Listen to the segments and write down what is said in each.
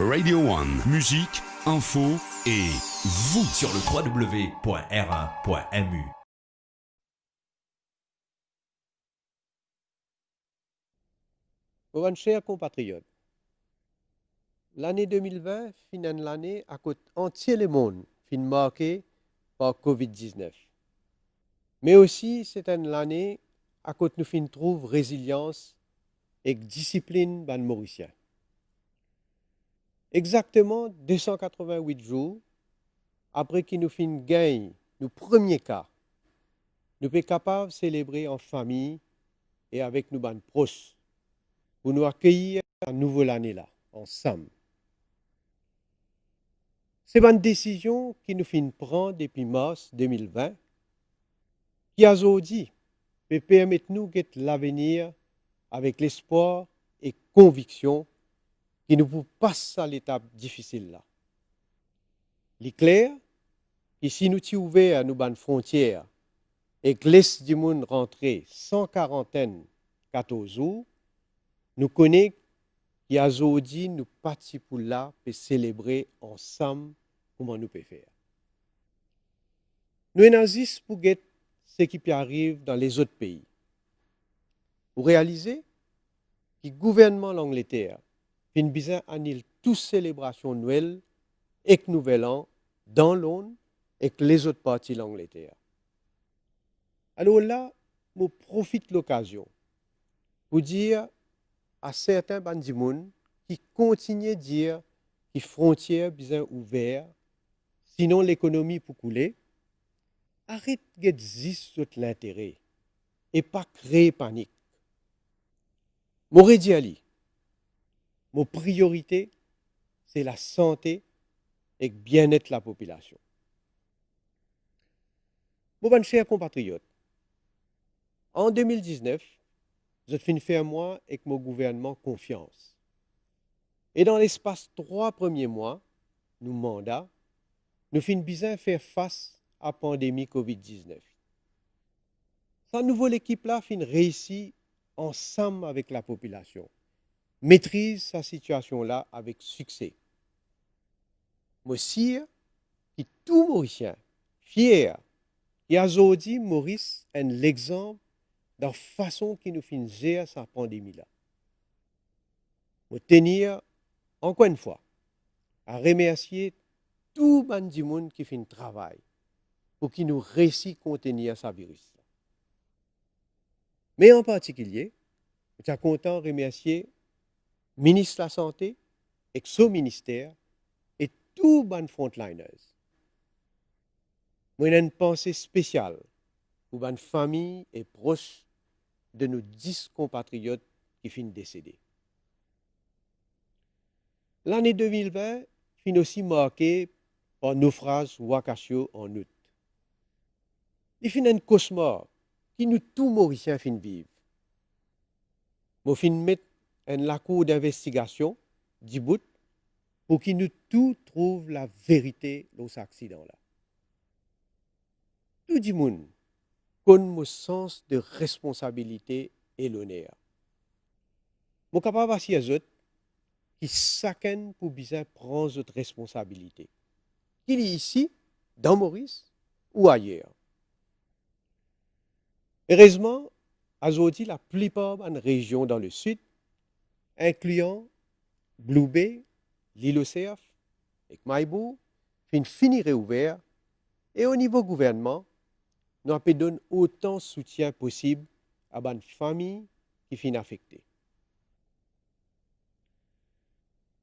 Radio One, musique, info et vous sur le www.r1.mu. Mes chers compatriotes, l'année 2020 finit l'année à côté entier le monde, fin marqué par Covid-19. Mais aussi, c'est une année à côté nous fin trouve résilience et discipline ban mauricien. Exactement 288 jours après que nous fin gagne nos premiers cas, nous sommes capables de célébrer en famille et avec nos ban proches pour nous accueillir à nouveau l'année là, ensemble. C'est une décision qui nous fin prendre depuis mars 2020 qui a aujourd'hui peut permettre nous de l'avenir avec l'espoir et conviction qui nous pour passer à l'étape difficile là. Il est clair que si nous sommes ouverts à nos bonnes frontières et que l'Est du monde rentrer sans quarantaine 14 jours, nous connaissons qu'aujourd'hui nous partis pour là pour célébrer ensemble comment nous pouvons faire. Nous analysons pour get ce qui peut arriver dans les autres pays. Pour réaliser que le gouvernement de l'Angleterre fin bien annule toute célébration de Noël et que Nouvel An dans l'ONU et que les autres parties de l'Angleterre. Alors là, je profite de l'occasion pour dire à certains bandits qui continuent de dire que les frontières bien ouvertes, sinon l'économie pour couler, arrête de dire l'intérêt et pas créer panique. Mon dit mon priorité, c'est la santé et le bien-être de la population. Mon chers compatriotes, en 2019, je finis faire moi avec mon gouvernement confiance. Et dans l'espace 3 premiers mois, nous mandat, nous finissons bien faire face à la pandémie COVID-19. Sa nouvelle équipe là fin réussi ensemble avec la population, maîtrise sa situation là avec succès. Moi aussi, qui tout Mauricien, fier, et aujourd'hui Maurice est l'exemple de la façon qu'il nous fin gérer sa pandémie là. Moi tenir encore une fois à remercier tout le monde qui fait un travail pour qu'il nous réussisse à contenir ce virus. Mais en particulier, je suis content de remercier le ministre de la Santé et son ministère et tous les frontliners. Moi, j'ai une pensée spéciale pour les familles et proches de nos 10 compatriotes qui finissent décédés. L'année 2020 finit aussi marquée par le naufrage Wakasio en août. Il finit un cauchemar qui nous tous Mauriciens finissent vivre. Moi, fin mettre la cour d'investigation du bout pour qu'ils nous tous trouvent la vérité dans cet accident-là. Tout le monde connaît mon sens de responsabilité et l'honneur. Je suis capable de dire aux autres qui chacun pour bien prendre notre responsabilité. Qu'il est ici, dans Maurice ou ailleurs. Heureusement, aujourd'hui, la plupart des régions dans le sud, incluant Blue Bay, l'île Océaf et Maïbou, finissent réouvert et au niveau gouvernement, nous avons donné autant de soutien possible à les familles qui sont affectées.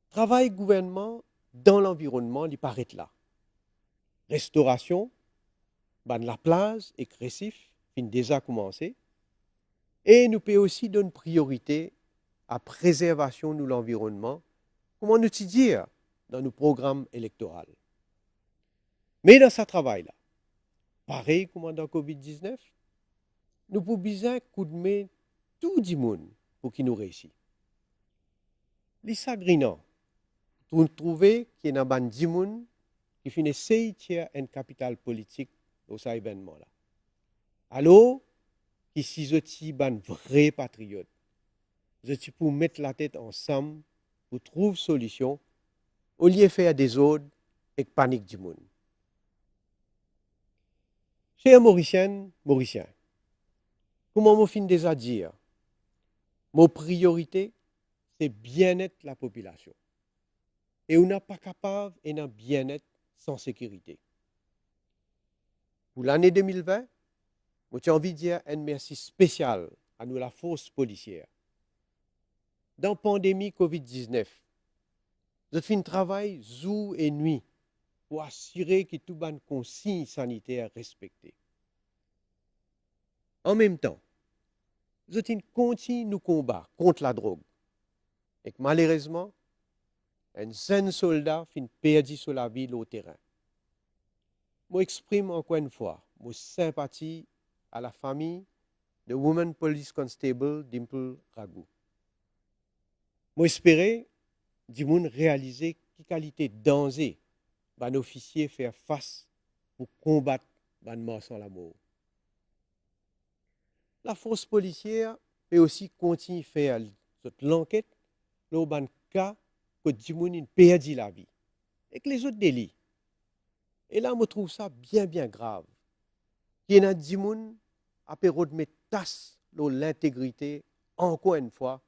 Travail gouvernement dans l'environnement, il paraît là. Restauration, la plage et Crécif, fin déjà commencé. Et nous pouvons aussi donner priorité à la préservation de l'environnement, comment nous dire dans nos programmes électoraux. Mais dans ce travail-là, pareil comme dans COVID-19, nous pouvons bien coup de main tout le monde pour qu'il nous réussisse. Lisa Grinan, vous trouvez qu'il y a un band de monde qui finit essayer une capitale politique dans cet événement-là. Alors, ici, je suis un vrai patriote. Je suis pour mettre la tête ensemble pour trouver une solution au lieu de faire des ordres et panique du monde. Chers Mauriciennes, Mauriciens, comment me fin déjà dire, mon priorité, c'est bien-être la population. Et on n'est pas capable d'un bien-être sans sécurité. Pour l'année 2020, j'ai envie de dire un merci spécial à nous, la force policière. Dans la pandémie COVID-19, nous avons fait un travail jour et nuit pour assurer que tout les consignes sanitaires respectées. En même temps, nous avons continué nos combats contre la drogue. Et que malheureusement, un jeune soldat a perdu sur la vie au terrain. Je exprime encore une fois mon sympathie à la famille de Women Police Constable Dimple Ragou. J'espère que monde réaliser quelle qualité de danger un officier faire face pour combattre les morts sans la mort. La force policière peut aussi continuer à faire l'enquête dans les cas que du monde perdu la vie et que les autres délits. Et là, je trouve ça bien, bien grave. Il y a des gens qui ont mettre tasse dans l'intégrité, encore une fois,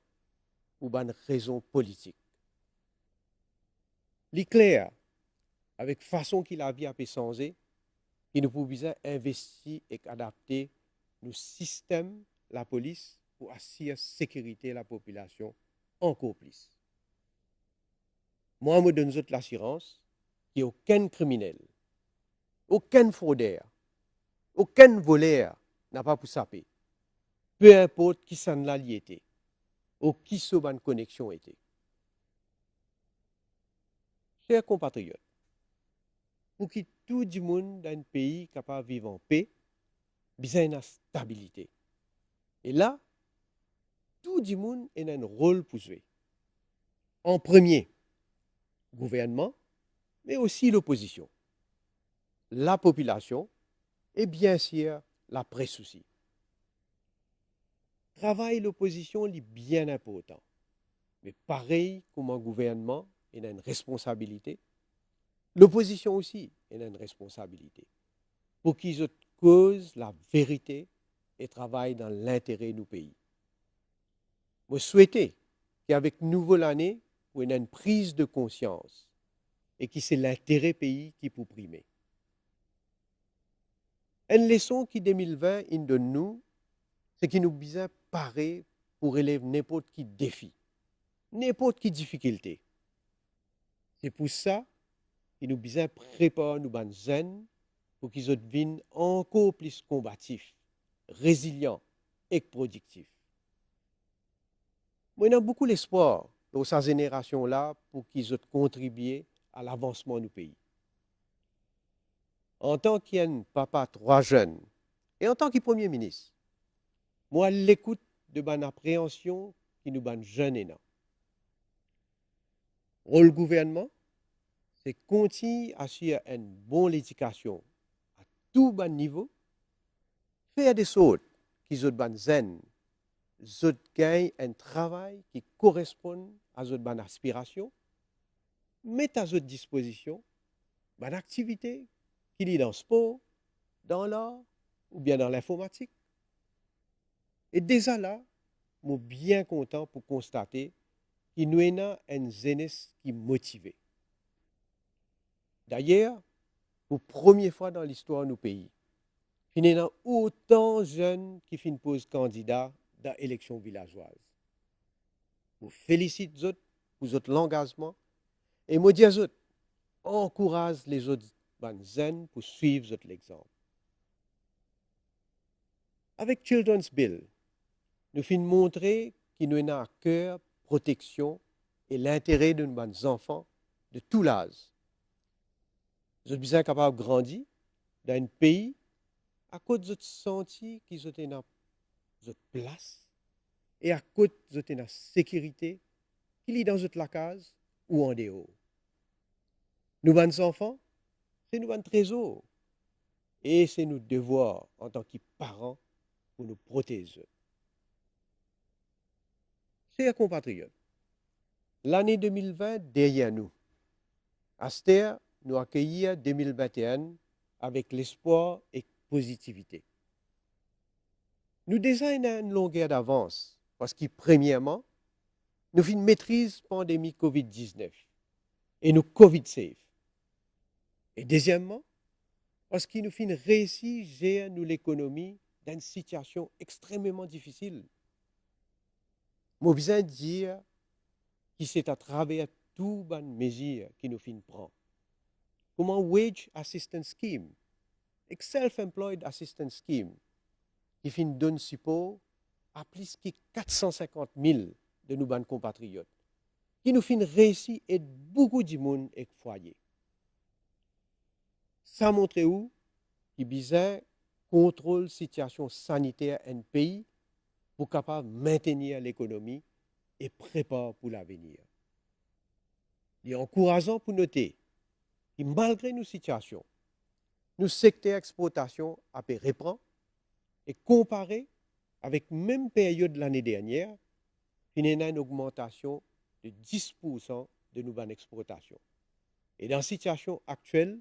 pour une raison politique. L'éclair, avec la façon qu'il a vie a changé, il nous pouvons investir et adapter nos systèmes, la police, pour assurer la sécurité de la population encore plus. Moi, je donne l'assurance qu'il n'y a aucun criminel, aucun fraudeur, aucun voleur n'a pas pour saper. Peu importe qui s'en l'a lié ou qui sa connexion était. Chers compatriotes, pour que tout le monde dans un pays capable de vivre en paix, besoin de stabilité. Et là, tout le monde a un rôle pour jouer. En premier, gouvernement, mais aussi l'opposition, la population et bien sûr la presse aussi. Travail l'opposition est bien important, mais pareil comme un gouvernement, il a une responsabilité. L'opposition aussi a une responsabilité pour qu'ils causent la vérité et travaillent dans l'intérêt de nos pays. Je souhaite qu'avec nouvelle année, on ait une prise de conscience et que c'est l'intérêt pays qui peut primer. Une leçon qui 2020 donne nous, c'est qu'il nous besoin parer pour relever n'importe qui défi, n'importe qui difficulté. C'est pour ça qu'il nous besoin préparer nos jeunes pour qu'ils deviennent encore plus combatifs, résilients et productifs. Moi, j'ai beaucoup d'espoir dans cette génération-là pour qu'ils contribuent à l'avancement du pays. En tant qu'un papa 3 jeunes et en tant que Premier ministre, moi, l'écoute de mon appréhension qui nous ban jeunes et non. Rôle gouvernement, c'est continuer à assurer une bonne éducation à tout bas niveau, faire des choses qui sont ban zen, gagnent un travail qui correspond à notre bonne aspiration, mettre à votre disposition une activité qui est dans le sport, dans l'art ou bien dans l'informatique. Et déjà là, je suis bien content pour constater qu'il nous a une jeunesse qui est motivée. D'ailleurs, pour la première fois dans l'histoire de nos pays, il y a autant de jeunes qui finissent pose candidat dans l'élection villageoise. Je félicite les autres pour votre engagement et je dis aux autres, encourage les autres jeunes pour suivre votre exemple. Avec Children's Bill, nous finissons montrer qu'il nous a à cœur protection et l'intérêt de nos enfants de tout l'âge. Nous sommes bien capables de grandir dans un pays à cause de notre senti qu'ils ont dans notre place et à cause de notre sécurité qu'il est dans notre case ou en dehors. Nous, nos enfants, c'est nous, trésor. Et c'est notre devoir en tant que parents pour nous protéger. Chers compatriotes, l'année 2020 derrière nous, Aster nous accueillir 2021 avec l'espoir et positivité. Nous designons une longueur d'avance parce que, premièrement, nous faisons une maîtrise pandémie COVID-19 et nous COVID-safe. Et deuxièmement, parce que nous faisons réussir à gérer l'économie dans une situation extrêmement difficile. Moi, besoin de dire que c'est à travers toutes les mesures que nous faisons prendre. Comme un Wage Assistance Scheme, et Self-Employed Assistance Scheme, qui fait donne support à plus de 450 000 de nos compatriotes, qui nous fait réussir à beaucoup de monde et foyer. Ça montre où qu'il besoin contrôle la situation sanitaire en pays pour capable maintenir l'économie et préparer pour l'avenir. Il est encourageant pour noter que malgré nos situations, nos secteurs d'exportation a pu reprendre et comparé avec la même période de l'année dernière, il y a une augmentation de 10% de nos exportations. Et dans la situation actuelle,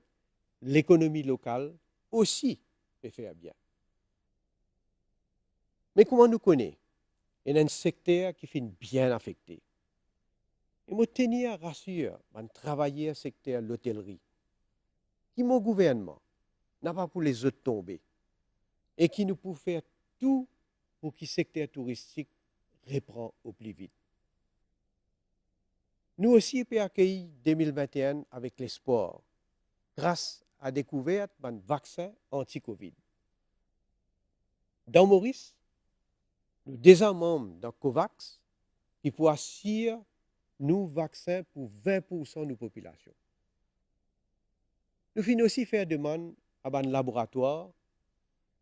l'économie locale aussi peut faire bien. Mais comment nous connaissons? Il y a un secteur qui est bien affecté. Et moi, tenir à rassurer les travailleurs du secteur de l'hôtellerie, qui mon gouvernement n'a pas pour les autres tomber, et qui nous peut faire tout pour que le secteur touristique reprend au plus vite. Nous aussi pouvons accueillir 2021 avec l'espoir, grâce à la découverte d'un vaccin anti-Covid. Dans Maurice, nous déjà membres dans COVAX qui peut assurer nous vaccins pour 20% de nos populations. Nous finissons aussi faire demande à un laboratoire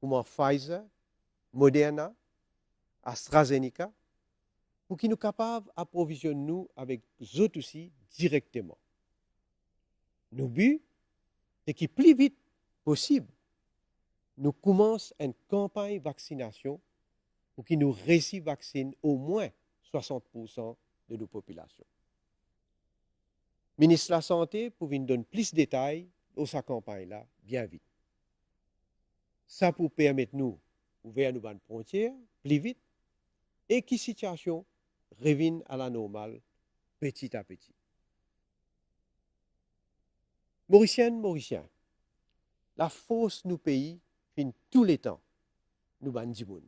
comme Pfizer, Moderna, AstraZeneca, pour qu'ils nous capables d'approvisionner nous avec eux autres aussi directement. Nos but, c'est que plus vite possible, nous commençons une campagne de vaccination pour qu'ils nous réussissent à vacciner au moins 60% de nos populations. Le ministre de la Santé pouvait nous donner plus de détails dans sa campagne-là, bien vite. Ça pour permettre nous d'ouvrir nos frontières plus vite et que la situation revienne à la normale petit à petit. Mauriciennes, Mauriciens, la force nous pays fin tous les temps, nous bandimoun.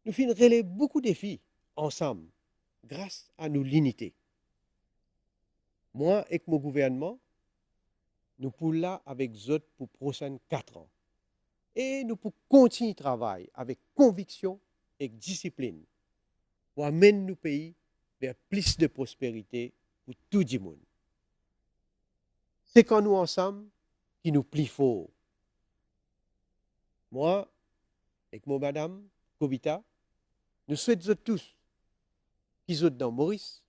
Nous fin relever beaucoup de défis ensemble, grâce à nos l'unité. Moi et mon gouvernement, nous pouvons là avec eux pour les prochains 4 ans. Et nous pouvons continuer le travail avec conviction et discipline pour amener nos pays vers plus de prospérité pour tout le monde. C'est quand nous ensemble qui nous plie fort. Moi, avec mon madame, Kobita, nous souhaitons tous qui sont dans Maurice,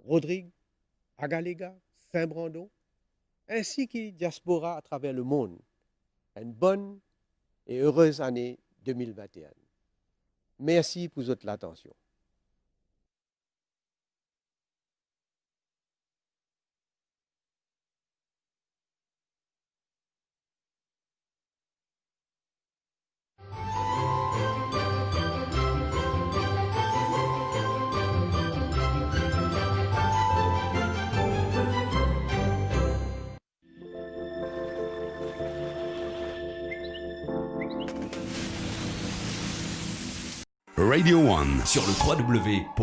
Rodrigue, Agalega, Saint-Brandon, ainsi que diaspora à travers le monde, une bonne et heureuse année 2021. Merci pour votre attention. Radio One. Sur le www.r1.mu.